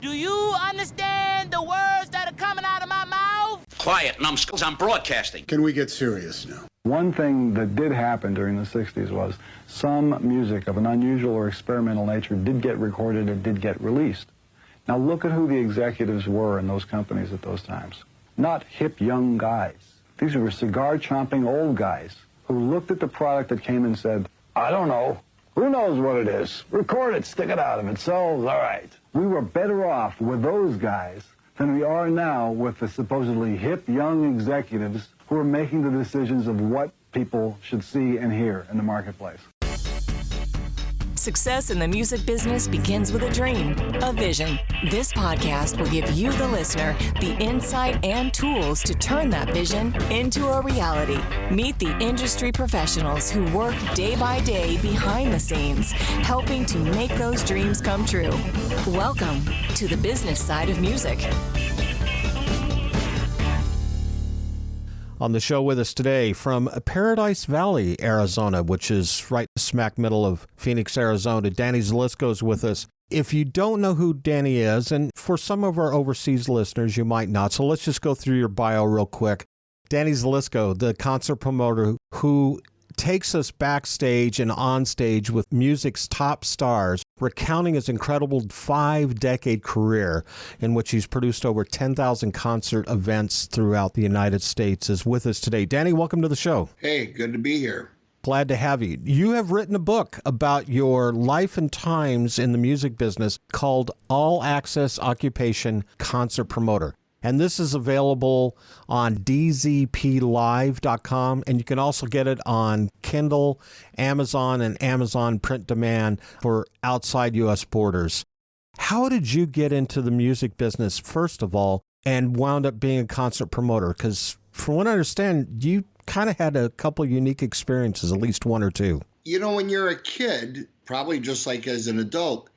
Do you understand the words that are coming out of my mouth? Quiet, numbskulls, I'm broadcasting. Can we get serious now? One thing that did happen during the 60s was some music of an unusual or experimental nature did get recorded and did get released. Now look at who the executives were in those companies at those times. Not hip young guys. These were cigar-chomping old guys who looked at the product that came and said, I don't know. Who knows what it is? Record it, stick it out. If it sells, all right. We were better off with those guys than we are now with the supposedly hip young executives who are making the decisions of what people should see and hear in the marketplace. Success in the music business begins with a dream, a vision. This podcast will give you, the listener, the insight and tools to turn that vision into a reality. Meet the industry professionals who work day by day behind the scenes, helping to make those dreams come true. Welcome to the business side of music. On the show with us today from Paradise Valley, Arizona, which is right smack middle of Phoenix, Arizona, Danny Zelisko is with us. If you don't know who Danny is, and for some of our overseas listeners, you might not, so let's just go through your bio real quick. Danny Zelisko, the concert promoter who takes us backstage and on stage with music's top stars, recounting his incredible 5-decade career in which he's produced over 10,000 concert events throughout the United States, is with us today. Danny, welcome to the show. Hey, good to be here. Glad to have you. You have written a book about your life and times in the music business called All Access Occupation Concert Promoter. And this is available on dzplive.com, and you can also get it on Kindle, Amazon, and Amazon Print Demand for outside U.S. borders. How did you get into the music business, first of all, and wound up being a concert promoter? Because from what I understand, you kind of had a couple of unique experiences, at least one or two. You know, when you're a kid, probably just like as an adult,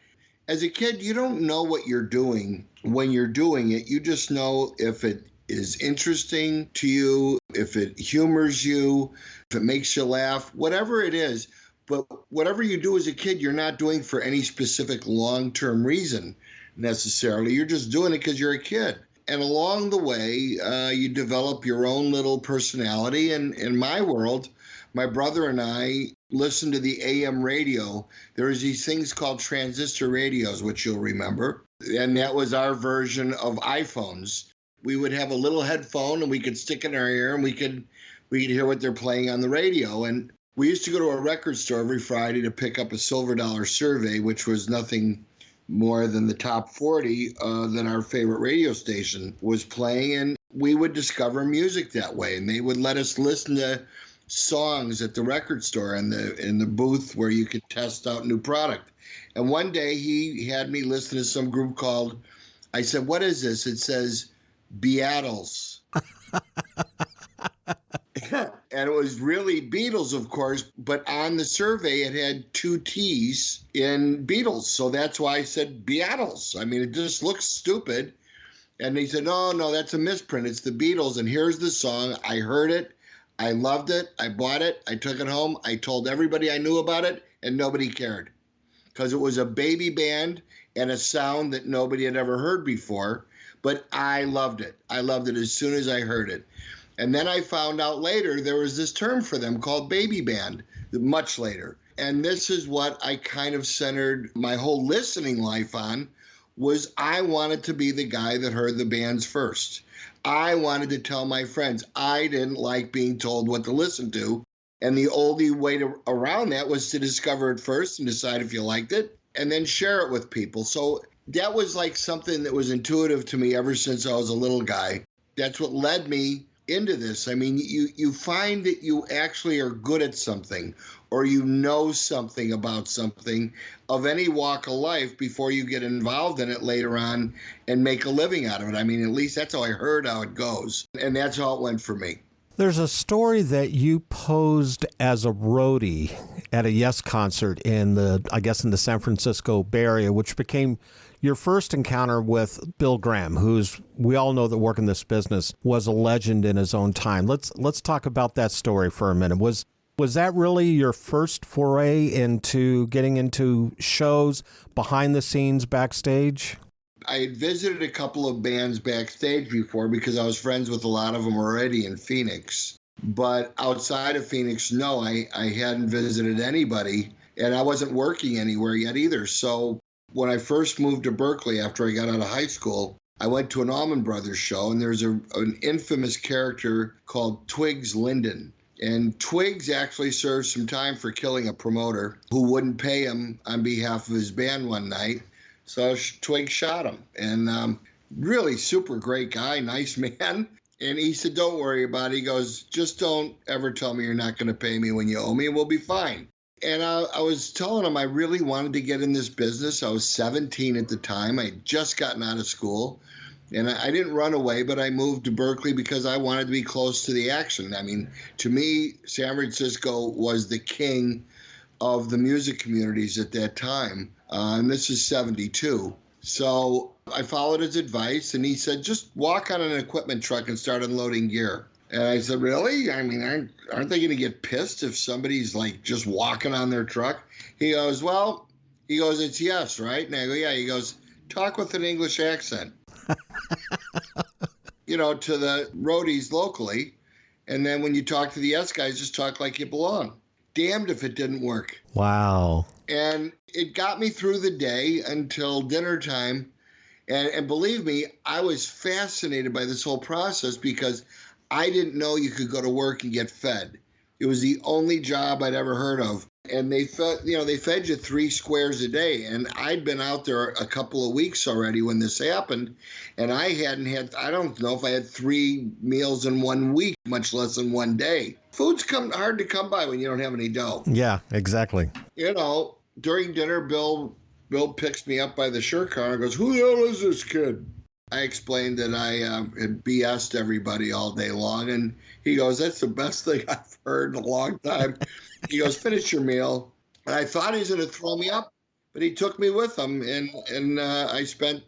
as a kid, you don't know what you're doing when you're doing it. You just know if it is interesting to you, if it humors you, if it makes you laugh, whatever it is. But whatever you do as a kid, you're not doing for any specific long-term reason necessarily. You're just doing it because you're a kid. And along the way, you develop your own little personality. And in my world, my brother and I listened to the AM radio. There was these things called transistor radios, which you'll remember. And that was our version of iPhones. We would have a little headphone and we could stick it in our ear and we could hear what they're playing on the radio. And we used to go to a record store every Friday to pick up a Silver Dollar survey, which was nothing more than the top 40 that our favorite radio station was playing. And we would discover music that way. And they would let us listen to songs at the record store in the booth where you could test out new product. And one day he had me listen to some group called, I said, what is this? It says Beatles. And it was really Beatles, of course, but on the survey it had 2 T's in Beatles. So that's why I said Beatles. I mean, it just looks stupid. And he said, no, that's a misprint. It's the Beatles. And here's the song. I heard it. I loved it. I bought it. I took it home. I told everybody I knew about it, and nobody cared because it was a baby band and a sound that nobody had ever heard before. But I loved it. I loved it as soon as I heard it. And then I found out later there was this term for them called baby band, much later. And this is what I kind of centered my whole listening life on, was I wanted to be the guy that heard the bands first. I wanted to tell my friends I didn't like being told what to listen to. And the only way around that was to discover it first and decide if you liked it and then share it with people. So that was like something that was intuitive to me ever since I was a little guy. That's what led me into this. I mean, you find that you actually are good at something or you know something about something of any walk of life before you get involved in it later on and make a living out of it. I mean, at least that's how I heard how it goes. And that's how it went for me. There's a story that you posed as a roadie at a Yes concert in the San Francisco Bay Area, which became your first encounter with Bill Graham, who's, we all know that working this business, was a legend in his own time. Let's talk about that story for a minute. Was that really your first foray into getting into shows behind the scenes backstage? I had visited a couple of bands backstage before because I was friends with a lot of them already in Phoenix. But outside of Phoenix, no, I hadn't visited anybody, and I wasn't working anywhere yet either. So when I first moved to Berkeley after I got out of high school, I went to an Allman Brothers show, and there's an infamous character called Twigs Linden. And Twigs actually served some time for killing a promoter who wouldn't pay him on behalf of his band one night. So Twigs shot him. And really super great guy, nice man. And he said, don't worry about it. He goes, just don't ever tell me you're not going to pay me when you owe me, and we'll be fine. And I was telling him I really wanted to get in this business. I was 17 at the time. I had just gotten out of school. And I didn't run away, but I moved to Berkeley because I wanted to be close to the action. I mean, to me, San Francisco was the king of the music communities at that time. And this is 72. So I followed his advice, and he said, just walk on an equipment truck and start unloading gear. And I said, really? I mean, aren't they going to get pissed if somebody's like just walking on their truck? He goes, it's yes, right? And I go, yeah. He goes, talk with an English accent. To the roadies locally. And then when you talk to the yes guys, just talk like you belong. Damned if it didn't work. Wow. And it got me through the day until dinner time. And believe me, I was fascinated by this whole process because I didn't know you could go to work and get fed. It was the only job I'd ever heard of. And they fed you 3 squares a day. And I'd been out there a couple of weeks already when this happened. And I don't know if I had 3 meals in 1 week, much less in 1 day. Food's hard to come by when you don't have any dough. Yeah, exactly. During dinner, Bill picks me up by the shirt car and goes, who the hell is this kid? I explained that I had BS'd everybody all day long. And he goes, that's the best thing I've heard in a long time. He goes, finish your meal. And I thought he was going to throw me up, but he took me with him. And I spent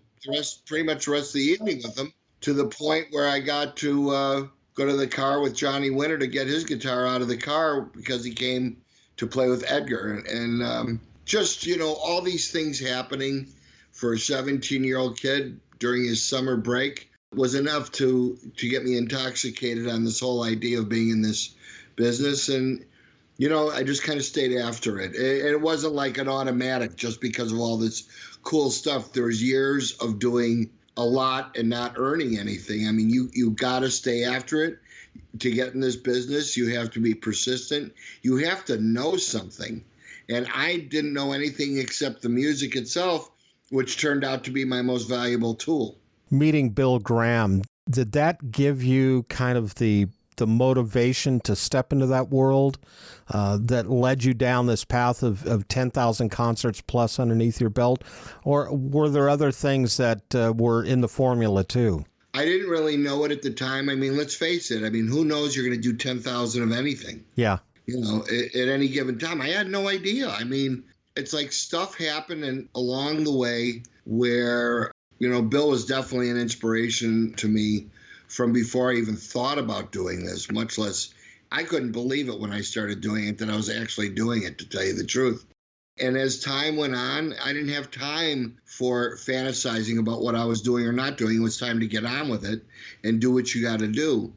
pretty much the rest of the evening with him, to the point where I got to go to the car with Johnny Winter to get his guitar out of the car because he came to play with Edgar. And just, all these things happening for a 17-year-old kid during his summer break was enough to get me intoxicated on this whole idea of being in this business. And, I just kind of stayed after it. It wasn't like an automatic just because of all this cool stuff. There was years of doing a lot and not earning anything. I mean, you got to stay after it to get in this business. You have to be persistent. You have to know something. And I didn't know anything except the music itself, which turned out to be my most valuable tool. Meeting Bill Graham, did that give you kind of the motivation to step into that world that led you down this path of 10,000 concerts plus underneath your belt? Or were there other things that were in the formula too? I didn't really know it at the time. I mean, let's face it. I mean, who knows you're going to do 10,000 of anything? Yeah. At any given time. I had no idea. I mean, it's like stuff happened along the way where, Bill was definitely an inspiration to me from before I even thought about doing this, much less I couldn't believe it when I started doing it, that I was actually doing it, to tell you the truth. And as time went on, I didn't have time for fantasizing about what I was doing or not doing. It was time to get on with it and do what you got to do.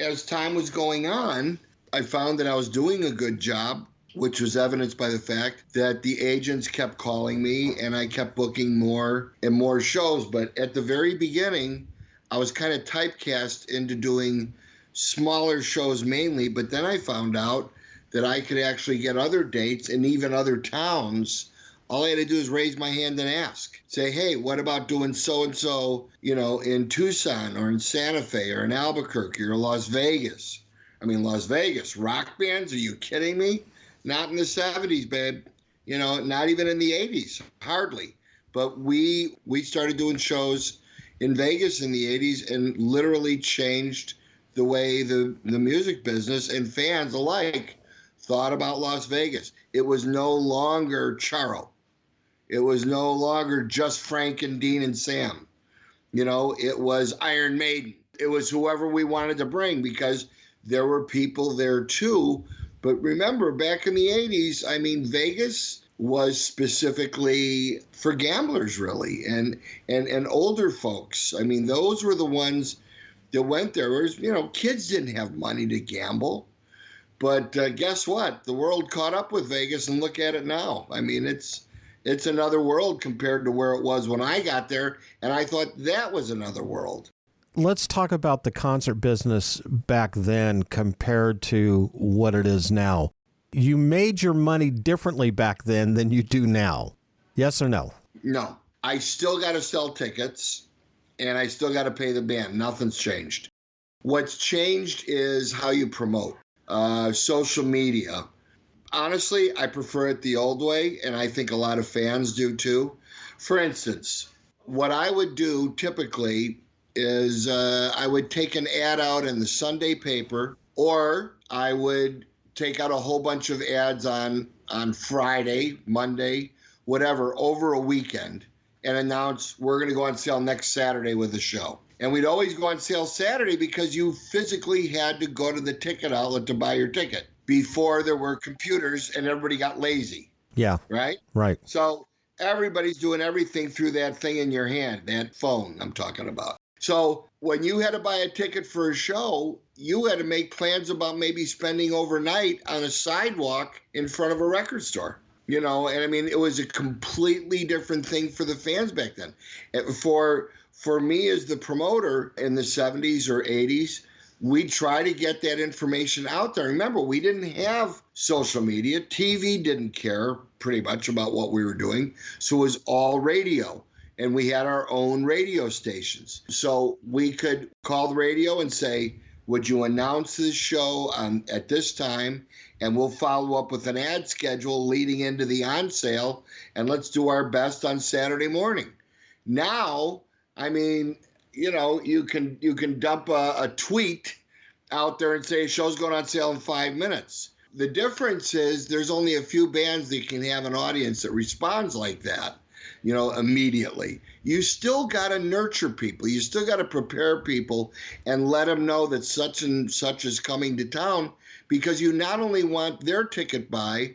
As time was going on, I found that I was doing a good job, which was evidenced by the fact that the agents kept calling me and I kept booking more and more shows. But at the very beginning, I was kind of typecast into doing smaller shows mainly, but then I found out that I could actually get other dates in even other towns. All I had to do is raise my hand and ask. Say, hey, what about doing so-and-so, in Tucson or in Santa Fe or in Albuquerque or Las Vegas? I mean, Las Vegas, rock bands? Are you kidding me? Not in the 70s, babe. Not even in the 80s, hardly. But we started doing shows in Vegas in the 80s and literally changed the way the music business and fans alike thought about Las Vegas. It was no longer Charo. It was no longer just Frank and Dean and Sam. It was Iron Maiden. It was whoever we wanted to bring because there were people there too. But remember, back in the 80s, I mean, Vegas was specifically for gamblers, really, and older folks. I mean, those were the ones that went there. Whereas, kids didn't have money to gamble. But guess what? The world caught up with Vegas, and look at it now. I mean, it's another world compared to where it was when I got there, and I thought that was another world. Let's talk about the concert business back then compared to what it is now. You made your money differently back then than you do now. Yes or no? No. I still got to sell tickets, and I still got to pay the band. Nothing's changed. What's changed is how you promote. Social media. Honestly, I prefer it the old way, and I think a lot of fans do too. For instance, what I would do typically is I would take an ad out in the Sunday paper, or I would take out a whole bunch of ads on Friday, Monday, whatever, over a weekend, and announce we're going to go on sale next Saturday with a show. And we'd always go on sale Saturday because you physically had to go to the ticket outlet to buy your ticket before there were computers and everybody got lazy. Yeah. Right? Right. So everybody's doing everything through that thing in your hand, that phone I'm talking about. So when you had to buy a ticket for a show, you had to make plans about maybe spending overnight on a sidewalk in front of a record store. And I mean, it was a completely different thing for the fans back then. For me as the promoter in the 70s or 80s, we try to get that information out there. Remember, we didn't have social media. TV didn't care pretty much about what we were doing. So it was all radio. And we had our own radio stations. So we could call the radio and say, would you announce this show at this time? And we'll follow up with an ad schedule leading into the on sale. And let's do our best on Saturday morning. Now, I mean, you can dump a tweet out there and say, show's going on sale in 5 minutes. The difference is there's only a few bands that can have an audience that responds like that, immediately. You still got to nurture people. You still got to prepare people and let them know that such and such is coming to town, because you not only want their ticket buy,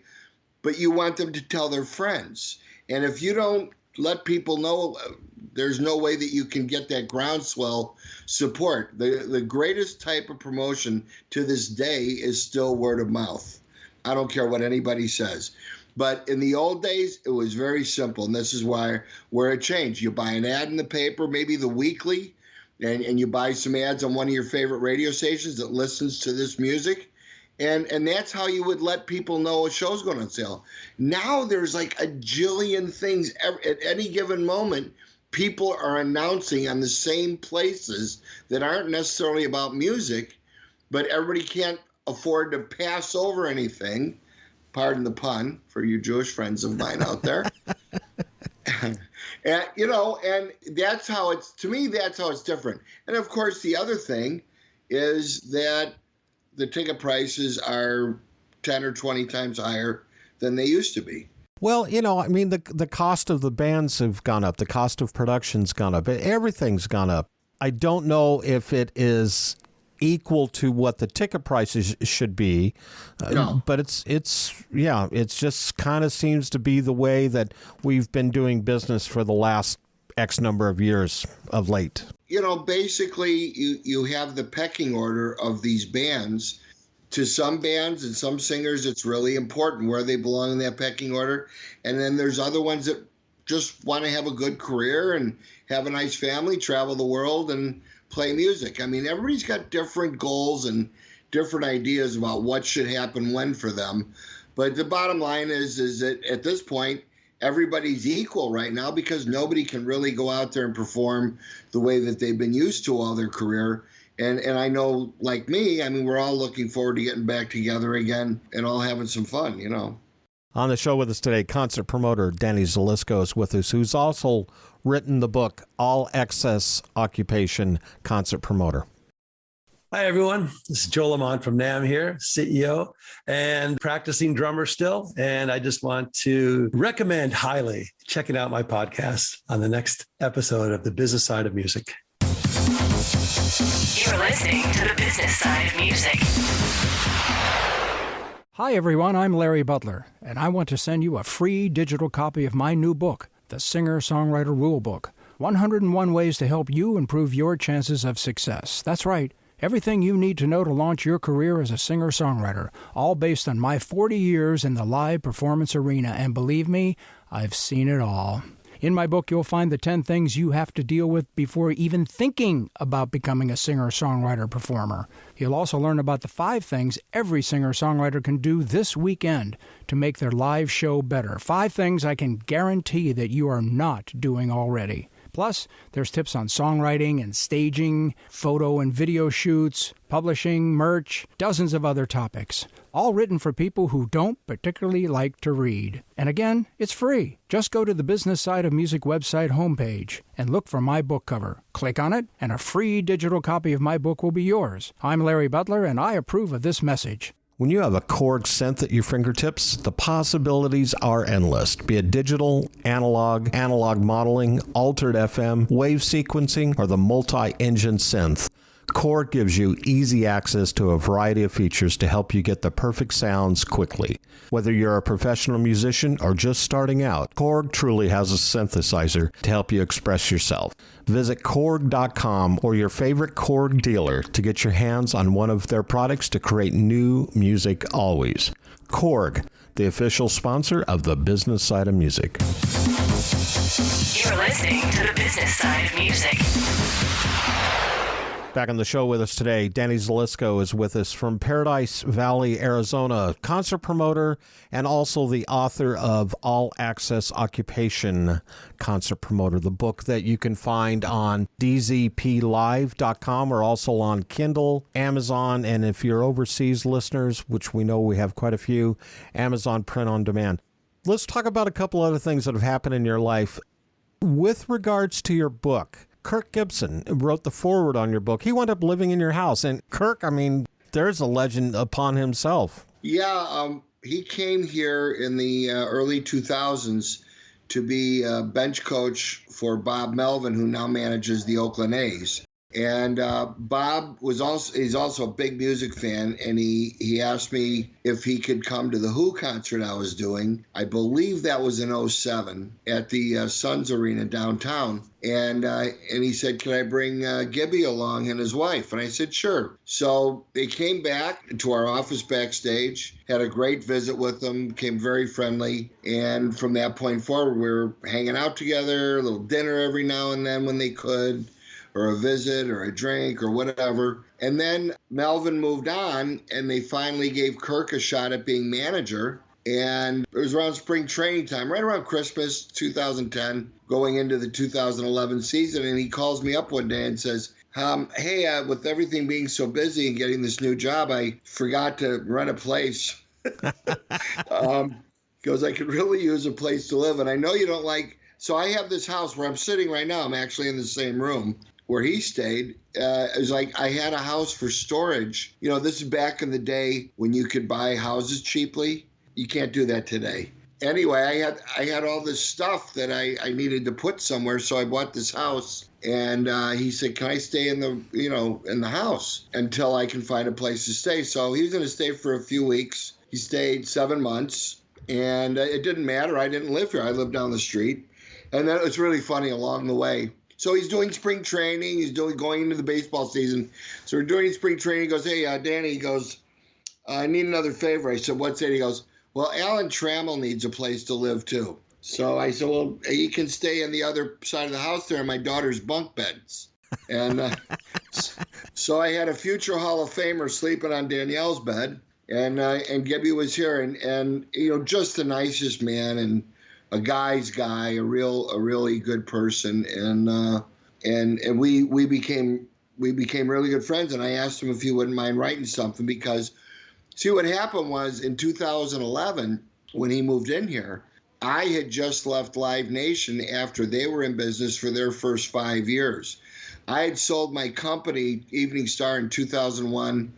but you want them to tell their friends. And if you don't let people know, there's no way that you can get that groundswell support. The greatest type of promotion to this day is still word of mouth. I don't care what anybody says. But in the old days, it was very simple, and this is where it changed. You buy an ad in the paper, maybe the weekly, and you buy some ads on one of your favorite radio stations that listens to this music, and that's how you would let people know a show's going on sale. Now there's like a jillion things. At any given moment, people are announcing on the same places that aren't necessarily about music, but everybody can't afford to pass over anything. Pardon the pun for you Jewish friends of mine out there. And that's how to me, that's how it's different. And of course, the other thing is that the ticket prices are 10 or 20 times higher than they used to be. Well, I mean, the cost of the bands have gone up. The cost of production's gone up. Everything's gone up. I don't know if it is equal to what the ticket prices should be, No. But it's just kind of seems to be the way that we've been doing business for the last X number of years of late. Basically you have the pecking order of these bands. To some bands and some singers, it's really important where they belong in that pecking order. And then there's other ones that just want to have a good career and have a nice family, travel the world and play music. I mean, everybody's got different goals and different ideas about what should happen when for them. But the bottom line is that at this point, everybody's equal right now because nobody can really go out there and perform the way that they've been used to all their career. And I know, like me, I mean, we're all looking forward to getting back together again and all having some fun, On the show with us today, concert promoter Danny Zelisko is with us, who's also written the book, All Access Occupation Concert Promoter. Hi, everyone. This is Joe Lamont from NAMM here, CEO and practicing drummer still. And I just want to recommend highly checking out my podcast on the next episode of The Business Side of Music. You're listening to The Business Side of Music. Hi everyone, I'm Larry Butler, and I want to send you a free digital copy of my new book, The Singer-Songwriter Rulebook, 101 Ways to Help You Improve Your Chances of Success. That's right, everything you need to know to launch your career as a singer-songwriter, all based on my 40 years in the live performance arena, and believe me, I've seen it all. In my book, you'll find the 10 things you have to deal with before even thinking about becoming a singer-songwriter performer. You'll also learn about the 5 things every singer-songwriter can do this weekend to make their live show better. 5 things I can guarantee that you are not doing already. Plus, there's tips on songwriting and staging, photo and video shoots, publishing, merch, dozens of other topics. All written for people who don't particularly like to read. And again, it's free. Just go to the Business Side of Music website homepage and look for my book cover. Click on it, and a free digital copy of my book will be yours. I'm Larry Butler, and I approve of this message. When you have a Korg synth at your fingertips, the possibilities are endless. Be it digital, analog modeling, altered FM, wave sequencing, or the multi-engine synth, Korg gives you easy access to a variety of features to help you get the perfect sounds quickly. Whether you're a professional musician or just starting out, Korg truly has a synthesizer to help you express yourself. Visit Korg.com or your favorite Korg dealer to get your hands on one of their products to create new music always. Korg, the official sponsor of the Business Side of Music. You're listening to the Business Side of Music. Back on the show with us today, Danny Zelisko is with us from Paradise Valley, Arizona, concert promoter and also the author of All Access Occupation, concert promoter, the book that you can find on dzplive.com or also on Kindle, Amazon, and if you're overseas listeners, which we know we have quite a few, Amazon Print on Demand. Let's talk about a couple other things that have happened in your life. With regards to your book, Kirk Gibson wrote the foreword on your book. He wound up living in your house. And Kirk, I mean, there's a legend upon himself. Yeah, he came here in the early 2000s to be a bench coach for Bob Melvin, who now manages the Oakland A's. And Bob he's also a big music fan, and he asked me if he could come to the Who concert I was doing. I believe that was in 2007 at the Suns Arena downtown. And he said, can I bring Gibby along and his wife? And I said, sure. So they came back to our office backstage, had a great visit with them, became very friendly. And from that point forward, we were hanging out together, a little dinner every now and then when they could, or a visit or a drink or whatever. And then Melvin moved on, and they finally gave Kirk a shot at being manager. And it was around spring training time, right around Christmas 2010, going into the 2011 season. And he calls me up one day and says, hey, with everything being so busy and getting this new job, I forgot to rent a place. Goes, I could really use a place to live. And I know you don't like, so I have this house where I'm sitting right now. I'm actually in the same room where he stayed. It was like I had a house for storage. You know, this is back in the day when you could buy houses cheaply. You can't do that today. Anyway, I had all this stuff that I needed to put somewhere, so I bought this house. And he said, can I stay in the house until I can find a place to stay? So he was going to stay for a few weeks. He stayed 7 months, and it didn't matter. I didn't live here. I lived down the street. And then it was really funny along the way. So he's doing spring training. He's going into the baseball season. So we're doing spring training. He goes, hey, Danny, he goes, I need another favor. I said, what's that? He goes, well, Alan Trammell needs a place to live too. So I said, well, he can stay on the other side of the house there in my daughter's bunk beds. And so I had a future Hall of Famer sleeping on Danielle's bed. And Gibby was here, and just the nicest man, and a guy's guy, a really good person, and we became really good friends. And I asked him if he wouldn't mind writing something, because see, what happened was in 2011 when he moved in here, I had just left Live Nation after they were in business for their first 5 years. I had sold my company, Evening Star, in 2001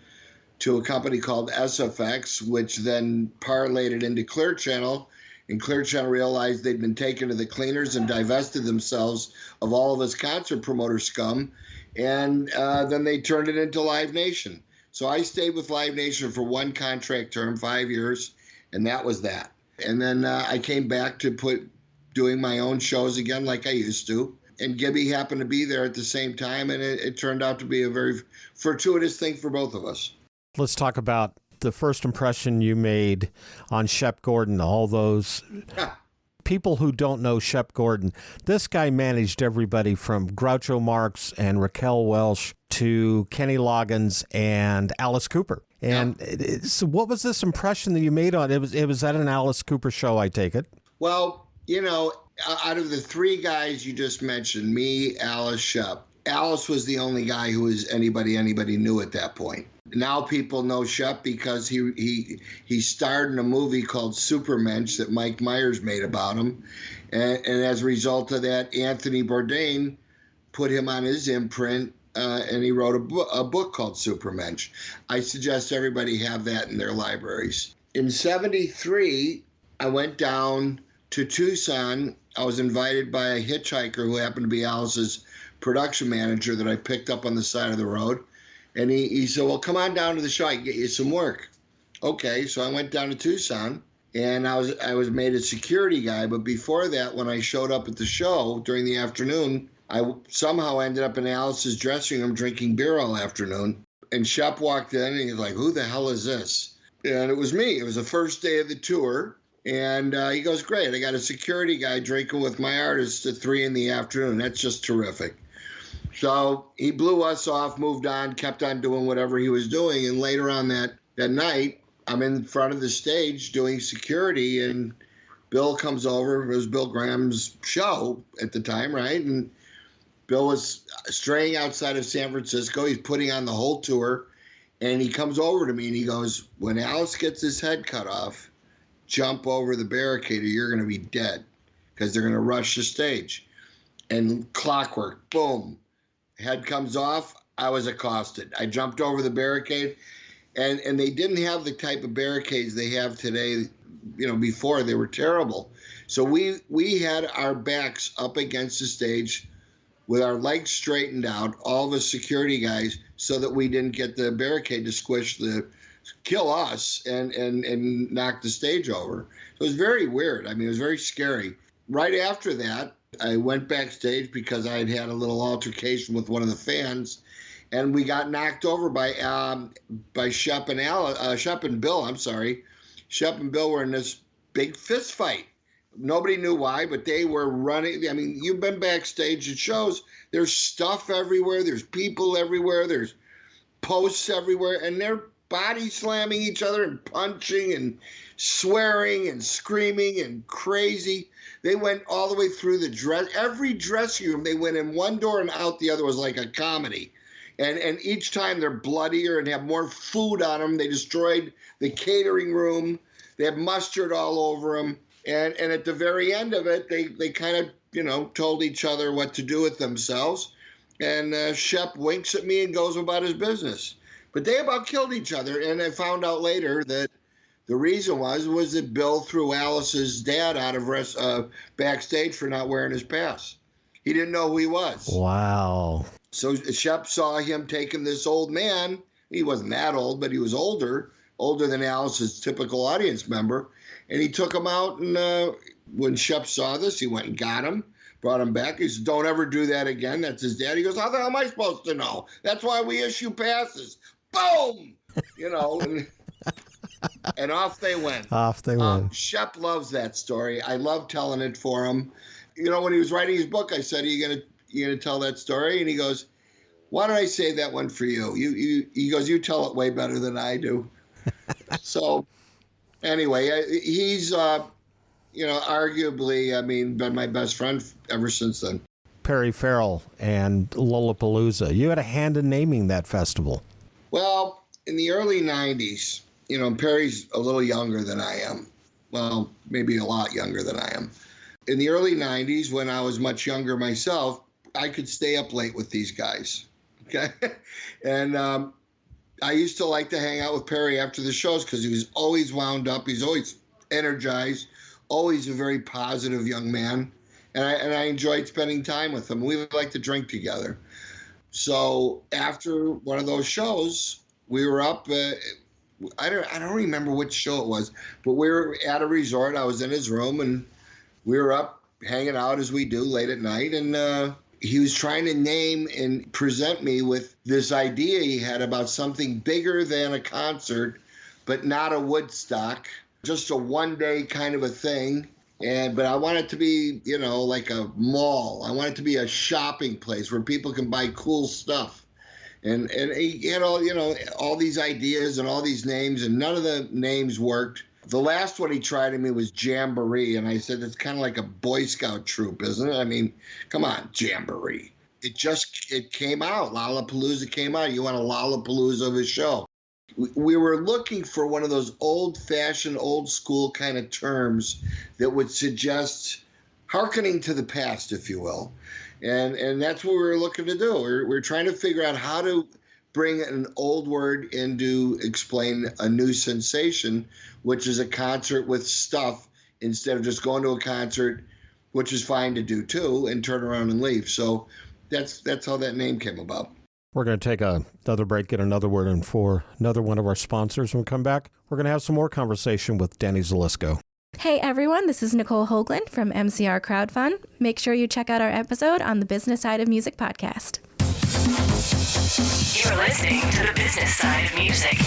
to a company called SFX, which then parlayed it into Clear Channel. And Clear Channel realized they'd been taken to the cleaners and divested themselves of all of us concert promoter scum. And then they turned it into Live Nation. So I stayed with Live Nation for one contract term, 5 years, and that was that. And then I came back to doing my own shows again like I used to. And Gibby happened to be there at the same time, and it turned out to be a very fortuitous thing for both of us. Let's talk about the first impression you made on Shep Gordon, all those people who don't know Shep Gordon. This guy managed everybody from Groucho Marx and Raquel Welch to Kenny Loggins and Alice Cooper. And so what was this impression that you made on it? It was at an Alice Cooper show, I take it. Well, out of the three guys you just mentioned, me, Alice, Shep, Alice was the only guy who was anybody knew at that point. Now people know Shep because he starred in a movie called Supermensch that Mike Myers made about him. And as a result of that, Anthony Bourdain put him on his imprint, and he wrote a book called Supermensch. I suggest everybody have that in their libraries. In 1973, I went down to Tucson. I was invited by a hitchhiker who happened to be Alice's production manager that I picked up on the side of the road. And he said, well, come on down to the show. I can get you some work. Okay, so I went down to Tucson, and I was made a security guy. But before that, when I showed up at the show during the afternoon, I somehow ended up in Alice's dressing room drinking beer all afternoon. And Shep walked in, and he's like, who the hell is this? And it was me. It was the first day of the tour. And he goes, great, I got a security guy drinking with my artists at 3 p.m. That's just terrific. So he blew us off, moved on, kept on doing whatever he was doing. And later on that night, I'm in front of the stage doing security, and Bill comes over. It was Bill Graham's show at the time, right? And Bill was straying outside of San Francisco. He's putting on the whole tour. And he comes over to me and he goes, when Alice gets his head cut off, jump over the barricade or you're going to be dead because they're going to rush the stage. And clockwork, boom. Head comes off, I was accosted. I jumped over the barricade, and they didn't have the type of barricades they have today. Before they were terrible. So we had our backs up against the stage with our legs straightened out, all the security guys, so that we didn't get the barricade to kill us and knock the stage over. So it was very weird. I mean, it was very scary. Right after that, I went backstage because I had had a little altercation with one of the fans, and we got knocked over by Shep and Bill. I'm sorry, Shep and Bill were in this big fist fight. Nobody knew why, but they were running. I mean, you've been backstage at shows. There's stuff everywhere. There's people everywhere. There's posts everywhere, and they're body slamming each other and punching and swearing and screaming and crazy. They went all the way through every dressing room. They went in one door and out the other. Was like a comedy. And each time they're bloodier and have more food on them. They destroyed the catering room. They had mustard all over them. And at the very end of it, they kind of, told each other what to do with themselves. And Shep winks at me and goes about his business. But they about killed each other. And I found out later that the reason was that Bill threw Alice's dad out of backstage for not wearing his pass. He didn't know who he was. Wow. So Shep saw him taking this old man. He wasn't that old, but he was older than Alice's typical audience member. And he took him out, and when Shep saw this, he went and got him, brought him back. He said, don't ever do that again. That's his dad. He goes, how the hell am I supposed to know? That's why we issue passes. Boom! And off they went. Shep loves that story. I love telling it for him. When he was writing his book, I said, are you gonna tell that story? And he goes, why don't I say that one for you? He goes, you tell it way better than I do. So anyway, he's, arguably, been my best friend ever since then. Perry Farrell and Lollapalooza. You had a hand in naming that festival. Well, in the early 90s, Perry's a little younger than I am. Well, maybe a lot younger than I am. In the early 90s, when I was much younger myself, I could stay up late with these guys. Okay. And I used to like to hang out with Perry after the shows because he was always wound up. He's always energized, always a very positive young man. And I enjoyed spending time with him. We would like to drink together. So after one of those shows, we were up. I don't remember which show it was, but we were at a resort. I was in his room, and we were up hanging out as we do late at night. And he was trying to name and present me with this idea he had about something bigger than a concert, but not a Woodstock, just a one-day kind of a thing. But I want it to be, like a mall. I want it to be a shopping place where people can buy cool stuff. And he had all these ideas and all these names, and none of the names worked. The last one he tried at me was Jamboree, and I said, it's kind of like a Boy Scout troop, isn't it? I mean, come on, Jamboree. It came out. Lollapalooza came out. You want a Lollapalooza of a show. We were looking for one of those old-fashioned, old-school kind of terms that would suggest hearkening to the past, if you will. And that's what we were looking to do. We're trying to figure out how to bring an old word in to explain a new sensation, which is a concert with stuff, instead of just going to a concert, which is fine to do too, and turn around and leave. So that's how that name came about. We're going to take another break, get another word in for another one of our sponsors. When we come back, we're going to have some more conversation with Danny Zelisko. Hey everyone, this is Nicole Hoagland from MCR Crowdfund. Make sure you check out our episode on the Business Side of Music podcast. You're listening to the Business Side of Music.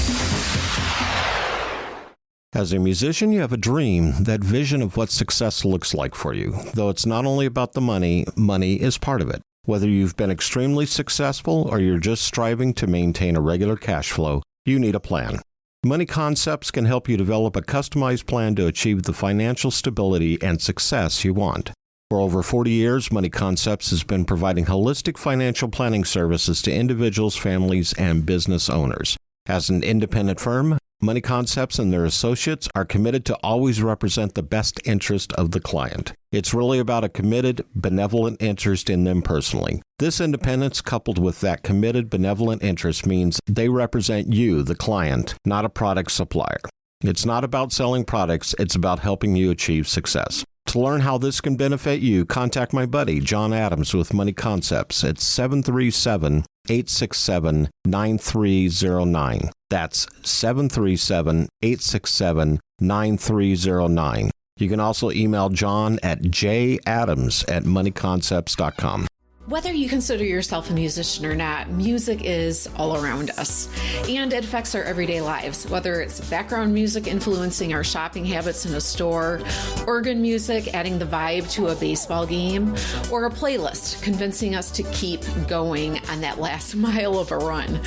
As a musician, you have a dream, that vision of what success looks like for you. Though it's not only about the money, money is part of it. Whether you've been extremely successful or you're just striving to maintain a regular cash flow, you need a plan. Money Concepts can help you develop a customized plan to achieve the financial stability and success you want. For over 40 years, Money Concepts has been providing holistic financial planning services to individuals, families, and business owners. As an independent firm, Money Concepts and their associates are committed to always represent the best interest of the client. It's really about a committed, benevolent interest in them personally. This independence, coupled with that committed, benevolent interest, means they represent you, the client, not a product supplier. It's not about selling products, it's about helping you achieve success. To learn how this can benefit you, contact my buddy, John Adams, with Money Concepts at 737-867-9309. That's 737-867-9309. You can also email John at jadams@moneyconcepts.com. Whether you consider yourself a musician or not, music is all around us, and it affects our everyday lives. Whether it's background music influencing our shopping habits in a store, organ music adding the vibe to a baseball game, or a playlist convincing us to keep going on that last mile of a run.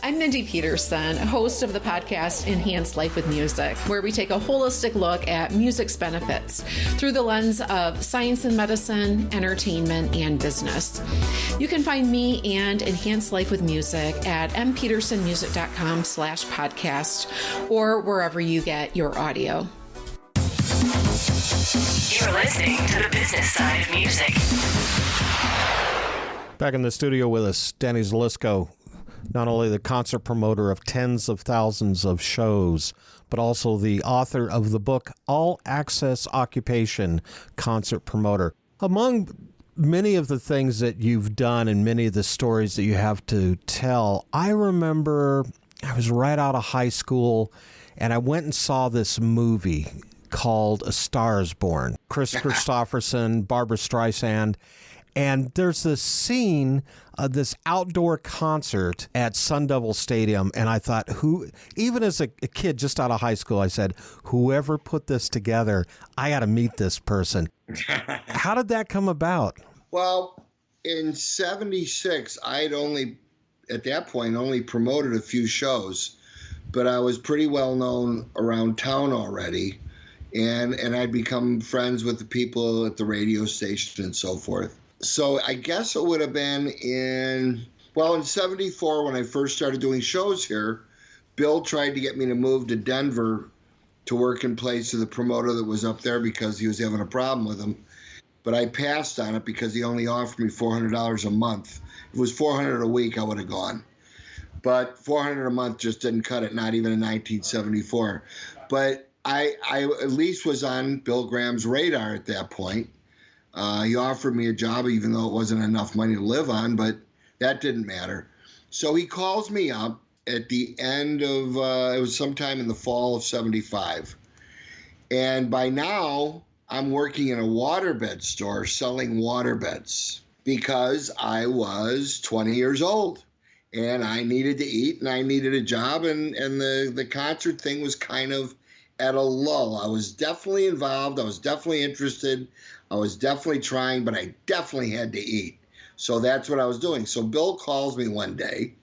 I'm Mindy Peterson, host of the podcast Enhance Life with Music, where we take a holistic look at music's benefits through the lens of science and medicine, entertainment, and business. You can find me and Enhance Life with Music at mpetersonmusic.com/podcast or wherever you get your audio. You're listening to the Business Side of Music. Back in the studio with us, Danny Zelisko, not only the concert promoter of tens of thousands of shows, but also the author of the book, All Access Occupation, Concert Promoter. Among many of the things that you've done and many of the stories that you have to tell, I remember I was right out of high school and I went and saw this movie called A Star is Born. Kristofferson, Barbara Streisand. And there's this scene of this outdoor concert at Sun Devil Stadium. And I thought, even as a kid just out of high school, I said, whoever put this together, I got to meet this person. How did that come about? Well, in 76, I'd only promoted a few shows, but I was pretty well known around town already. And I'd become friends with the people at the radio station and so forth. So I guess it would have been in 74 when I first started doing shows here. Bill tried to get me to move to Denver to work in place of the promoter that was up there because he was having a problem with him. But I passed on it because he only offered me $400 a month. If it was $400 a week, I would have gone. But $400 a month just didn't cut it, not even in 1974. But I at least was on Bill Graham's radar at that point. He offered me a job, even though it wasn't enough money to live on, but that didn't matter. So he calls me up at the end of, it was sometime in the fall of 75. And by now, I'm working in a waterbed store selling waterbeds because I was 20 years old and I needed to eat and I needed a job. And the concert thing was kind of at a lull. I was definitely involved. I was definitely interested. I was definitely trying, but I definitely had to eat. So that's what I was doing. So Bill calls me one day,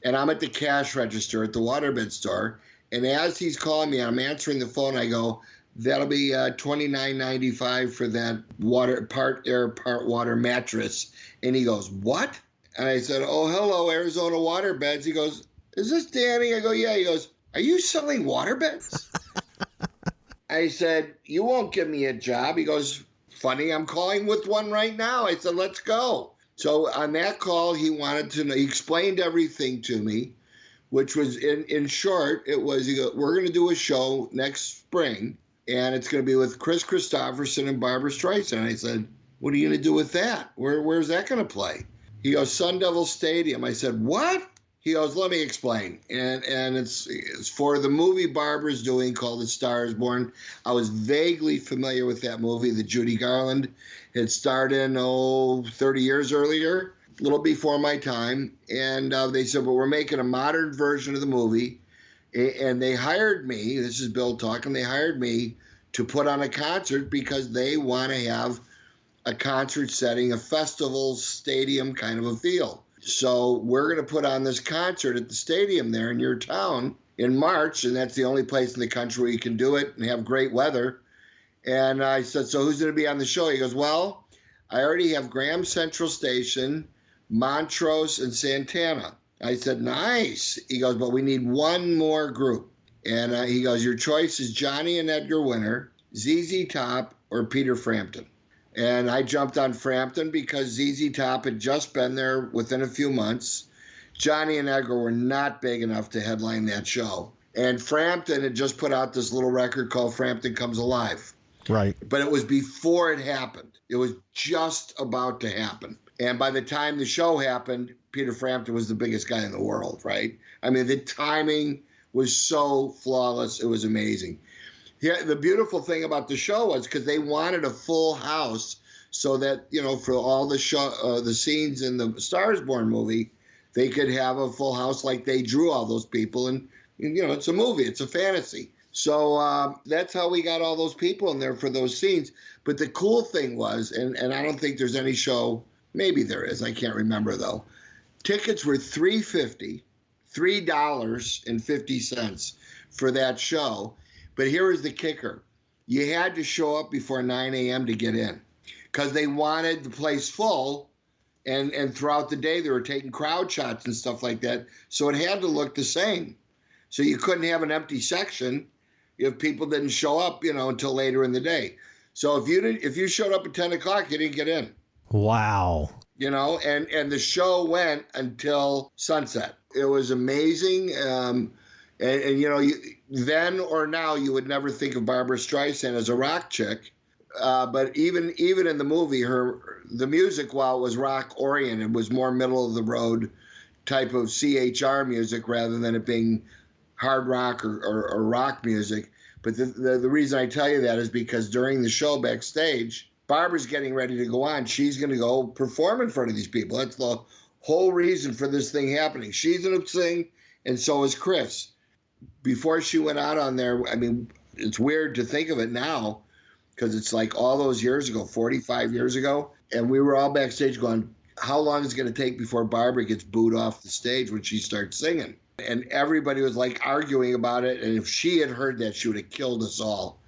and I'm at the cash register at the waterbed store. And as he's calling me, I'm answering the phone. I go, that'll be $29.95 for that part air, part water mattress. And he goes, what? And I said, oh, hello, Arizona Waterbeds. He goes, is this Danny? I go, yeah. He goes, are you selling waterbeds? I said, you won't give me a job. He goes, funny, I'm calling with one right now. I said, let's go. So on that call, he wanted to know, he explained everything to me, which was in short, it was, he goes, we're going to do a show next spring, and it's going to be with Kristofferson and Barbra Streisand. And I said, what are you going to do with that? Where's that going to play? He goes, Sun Devil Stadium. I said, what? He goes, let me explain. And it's for the movie Barbara's doing called A Star Is Born. I was vaguely familiar with that movie that Judy Garland had starred in, 30 years earlier, a little before my time. And they said, well, we're making a modern version of the movie. And they hired me, this is Bill talking, they hired me to put on a concert because they want to have a concert setting, a festival stadium kind of a feel. So we're going to put on this concert at the stadium there in your town in March, and that's the only place in the country where you can do it and have great weather. And I said, so who's going to be on the show? He goes, well, I already have Graham Central Station, Montrose, and Santana. I said, nice. He goes, but we need one more group. And he goes, your choice is Johnny and Edgar Winter, ZZ Top, or Peter Frampton. And I jumped on Frampton because ZZ Top had just been there within a few months. Johnny and Edgar were not big enough to headline that show. And Frampton had just put out this little record called Frampton Comes Alive. Right. But it was before it happened. It was just about to happen. And by the time the show happened, Peter Frampton was the biggest guy in the world, right? I mean, the timing was so flawless. It was amazing. Yeah, the beautiful thing about the show was because they wanted a full house so that, for all the show, the scenes in the Star Is Born movie, they could have a full house like they drew all those people. And it's a movie. It's a fantasy. So that's how we got all those people in there for those scenes. But the cool thing was, and I don't think there's any show, maybe there is, I can't remember though, tickets were $3.50 for that show. But here is the kicker. You had to show up before 9 a.m. to get in because they wanted the place full, and throughout the day they were taking crowd shots and stuff like that. So it had to look the same. So you couldn't have an empty section if people didn't show up, until later in the day. So if you showed up at 10 o'clock, you didn't get in. Wow. And the show went until sunset. It was amazing. Then or now you would never think of Barbra Streisand as a rock chick. But even in the movie, the music, while it was rock oriented, was more middle of the road type of CHR music rather than it being hard rock or rock music. But the reason I tell you that is because during the show backstage, Barbara's getting ready to go on. She's going to go perform in front of these people. That's the whole reason for this thing happening. She's going to sing, and so is Kris. Before she went out on there, I mean, it's weird to think of it now because it's like all those years ago, 45 years ago. And we were all backstage going, how long is it going to take before Barbara gets booed off the stage when she starts singing? And everybody was like arguing about it. And if she had heard that, she would have killed us all.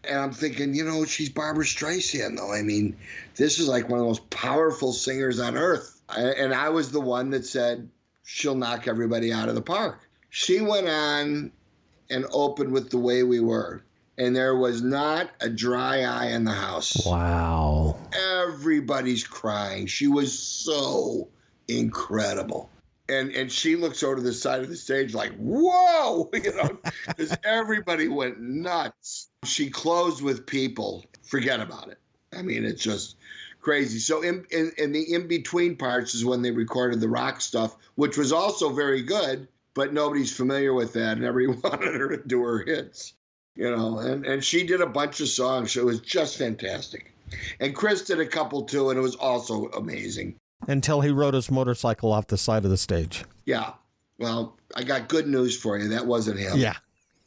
And I'm thinking, she's Barbra Streisand, though. I mean, this is like one of the most powerful singers on earth. And I was the one that said, she'll knock everybody out of the park. She went on and opened with The Way We Were, and there was not a dry eye in the house. Wow. Everybody's crying. She was so incredible. And she looks over to the side of the stage like, whoa, because everybody went nuts. She closed with People. Forget about it. I mean, it's just crazy. So in the in-between parts is when they recorded the rock stuff, which was also very good. but nobody's familiar with that, and everybody wanted her to do her hits, and she did a bunch of songs. So it was just fantastic. And Kris did a couple too, and it was also amazing. Until he rode his motorcycle off the side of the stage. Yeah. Well, I got good news for you. That wasn't him. Yeah.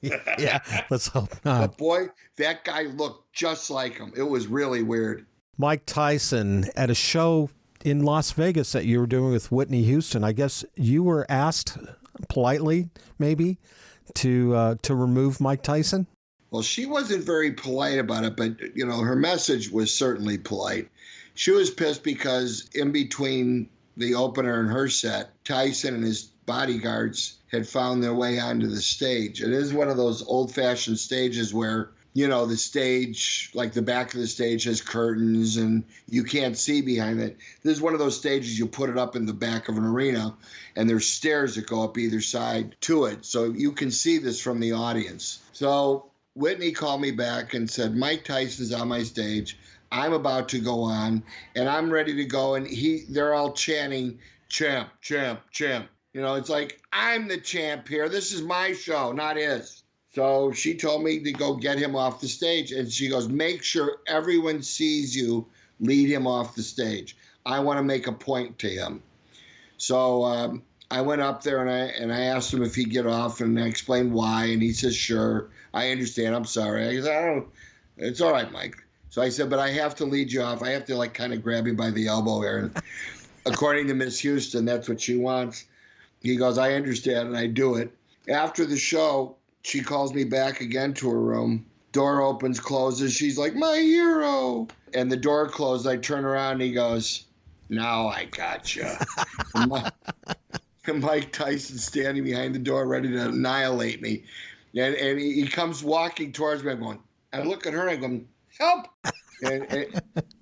Yeah. Let's hope not. But boy, that guy looked just like him. It was really weird. Mike Tyson at a show in Las Vegas that you were doing with Whitney Houston. I guess you were asked politely, maybe, to remove Mike Tyson. Well, she wasn't very polite about it, but, her message was certainly polite. She was pissed because in between the opener and her set, Tyson and his bodyguards had found their way onto the stage. It is one of those old-fashioned stages where, the stage, like the back of the stage has curtains and you can't see behind it. This is one of those stages you put it up in the back of an arena and there's stairs that go up either side to it. So you can see this from the audience. So Whitney called me back and said, Mike Tyson's on my stage. I'm about to go on, and I'm ready to go. And they're all chanting, champ, champ, champ. It's like, I'm the champ here. This is my show, not his. So she told me to go get him off the stage. And she goes, make sure everyone sees you, lead him off the stage. I want to make a point to him. So I went up there and I asked him if he'd get off, and I explained why. And he says, sure, I understand. I'm sorry. I said, it's all right, Mike. So I said, but I have to lead you off. I have to kind of grab you by the elbow here. And according to Miss Houston, that's what she wants. He goes, I understand, and I do it. After the show, she calls me back again to her room. Door opens, closes. She's like, my hero. And the door closed. I turn around, and he goes, now I got you. And Mike Tyson standing behind the door ready to annihilate me. And he comes walking towards me. I'm going, I look at her, and I go, help.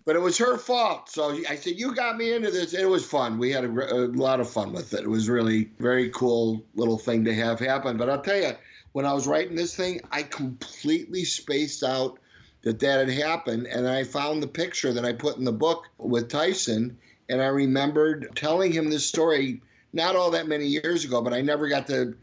But it was her fault. So I said, you got me into this. It was fun. We had a lot of fun with it. It was really very cool little thing to have happen. But I'll tell you, when I was writing this thing, I completely spaced out that had happened. And I found the picture that I put in the book with Tyson. And I remembered telling him this story not all that many years ago, but I never got to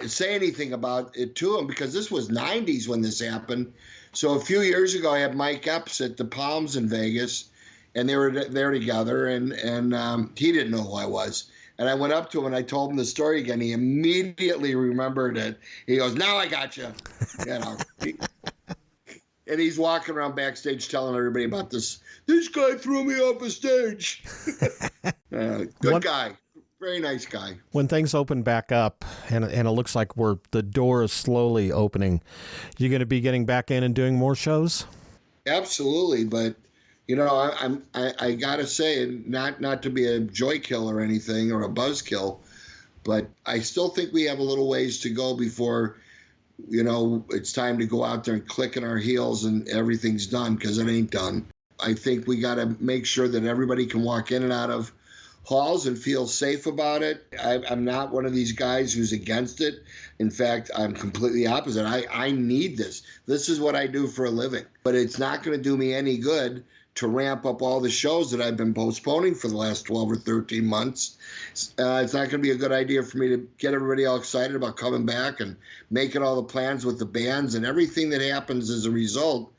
say anything about it to him because this was 90s when this happened. So a few years ago, I had Mike Epps at the Palms in Vegas, and they were there together, and he didn't know who I was. And I went up to him, and I told him the story again. He immediately remembered it. He goes, now I got you. And he's walking around backstage telling everybody about this. This guy threw me off a stage. Good guy. Very nice guy. When things open back up, and it looks like the door is slowly opening, you're going to be getting back in and doing more shows? Absolutely, but I gotta say, not to be a joy kill or anything or a buzzkill, but I still think we have a little ways to go before it's time to go out there and click in our heels and everything's done, because it ain't done. I think we got to make sure that everybody can walk in and out of halls and feel safe about it. I'm not one of these guys who's against it. In fact, I'm completely opposite. I need this. This is what I do for a living. But it's not going to do me any good to ramp up all the shows that I've been postponing for the last 12 or 13 months. It's not going to be a good idea for me to get everybody all excited about coming back and making all the plans with the bands and everything that happens as a result,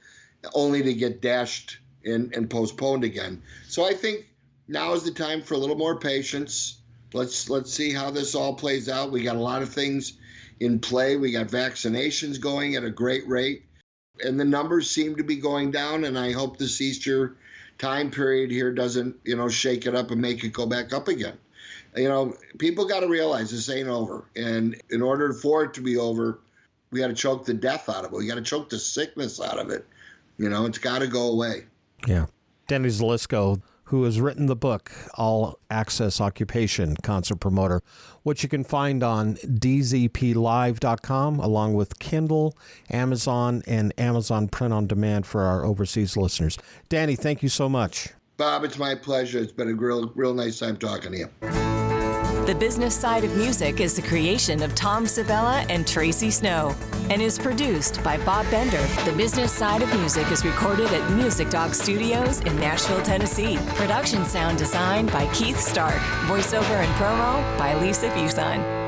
only to get dashed and postponed again. So I think now is the time for a little more patience. Let's see how this all plays out. We got a lot of things in play. We got vaccinations going at a great rate, and the numbers seem to be going down, and I hope this Easter time period here doesn't, shake it up and make it go back up again. People got to realize this ain't over, and in order for it to be over, we got to choke the death out of it. We got to choke the sickness out of it. It's got to go away. Yeah. Danny Zelisko, who has written the book, All Access Occupation, Concert Promoter, which you can find on dzplive.com, along with Kindle, Amazon, and Amazon Print on Demand for our overseas listeners. Danny, thank you so much. Bob, it's my pleasure. It's been a real nice time talking to you. The Business Side of Music is the creation of Tom Sabella and Tracy Snow and is produced by Bob Bender. The Business Side of Music is recorded at Music Dog Studios in Nashville, Tennessee. Production sound designed by Keith Stark. Voiceover and promo by Lisa Fuson.